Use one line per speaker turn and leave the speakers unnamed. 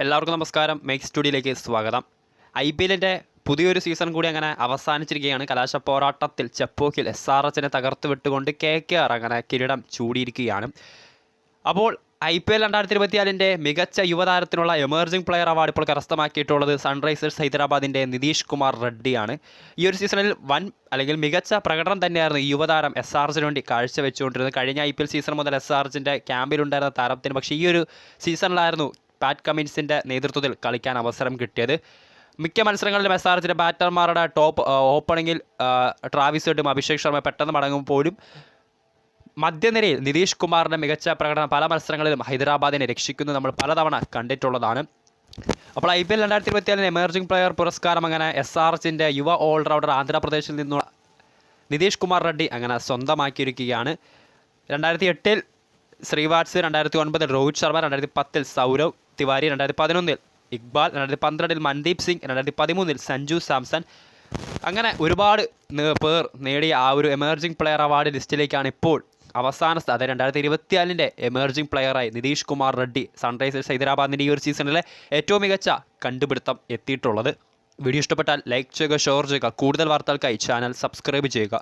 എല്ലാവർക്കും നമസ്കാരം. മേക്ക് സ്റ്റുഡിയോയിലേക്ക് സ്വാഗതം. IPLന്റെ പുതിയൊരു സീസൺ കൂടി അങ്ങനെ അവസാനിച്ചിരിക്കുകയാണ്. കലാശ പോരാട്ടത്തിൽ ചെപ്പോക്കിൽ SRHനെ തകർത്ത് വിട്ടുകൊണ്ട് KKR അങ്ങനെ കിരീടം ചൂടിയിരിക്കുകയാണ്. അപ്പോൾ IPL 2024 മികച്ച യുവതാരത്തിനുള്ള എമർജിംഗ് പ്ലെയർ അവാർഡ് ഇപ്പോൾ കരസ്ഥമാക്കിയിട്ടുള്ളത് സൺറൈസേഴ്സ് ഹൈദരാബാദിൻ്റെ നിതീഷ് കുമാർ റെഡ്ഡിയാണ്. ഈ ഒരു സീസണിൽ അല്ലെങ്കിൽ മികച്ച പ്രകടനം തന്നെയായിരുന്നു ഈ യുവതാരം SRHന് വേണ്ടി കാഴ്ചവെച്ചുകൊണ്ടിരുന്നത്. കഴിഞ്ഞ IPL സീസൺ മുതൽ SRHൻ്റെ ക്യാമ്പിലുണ്ടായിരുന്ന താരത്തിന് പക്ഷേ ഈ ഒരു സീസണിലായിരുന്നു പാറ്റ് കമിൻസിൻ്റെ നേതൃത്വത്തിൽ കളിക്കാൻ അവസരം കിട്ടിയത്. മിക്ക മത്സരങ്ങളിലും SRHൻ്റെ ബാറ്റർമാരുടെ ടോപ്പ് ഓപ്പണിങ്ങിൽ ട്രാവിസ് ഹെഡും അഭിഷേക് ശർമ്മ പെട്ടെന്ന് മടങ്ങുമ്പോഴും മധ്യനിരയിൽ നിതീഷ് കുമാറിൻ്റെ മികച്ച പ്രകടനം പല മത്സരങ്ങളിലും ഹൈദരാബാദിനെ രക്ഷിക്കുന്നത് നമ്മൾ പലതവണ കണ്ടിട്ടുള്ളതാണ്. അപ്പോൾ IPL 2024 എമർജിംഗ് പ്ലെയർ പുരസ്കാരം അങ്ങനെ SRHൻ്റെ യുവ ഓൾറൗണ്ടർ ആന്ധ്രാപ്രദേശിൽ നിന്നുള്ള നിതീഷ് കുമാർ റെഡ്ഡി അങ്ങനെ സ്വന്തമാക്കിയിരിക്കുകയാണ്. 2008 ശ്രീവാത്സ്, 2009 രോഹിത് ശർമ്മ, 2010 സൗരവ് തിവാരി, 2011 ഇക്ബാൽ, 2012 മൻദീപ് സിംഗ്, 2013 സഞ്ജു സാംസൺ, അങ്ങനെ ഒരുപാട് പേർ നേടിയ ആ ഒരു എമർജിംഗ് പ്ലെയർ അവാർഡ് ലിസ്റ്റിലേക്കാണ് ഇപ്പോൾ അവസാന സ്ഥാനം 2024 എമർജിംഗ് പ്ലെയറായി നിതീഷ് കുമാർ റെഡ്ഡി സൺറൈസേഴ്സ് ഹൈദരാബാദിൻ്റെ ഈ ഒരു സീസണിലെ ഏറ്റവും മികച്ച കണ്ടുപിടുത്തം എത്തിയിട്ടുള്ളത്. വീഡിയോ ഇഷ്ടപ്പെട്ടാൽ ലൈക്ക് ചെയ്യുക, ഷെയർ ചെയ്യുക. കൂടുതൽ വാർത്തകൾക്കായി ചാനൽ സബ്സ്ക്രൈബ് ചെയ്യുക.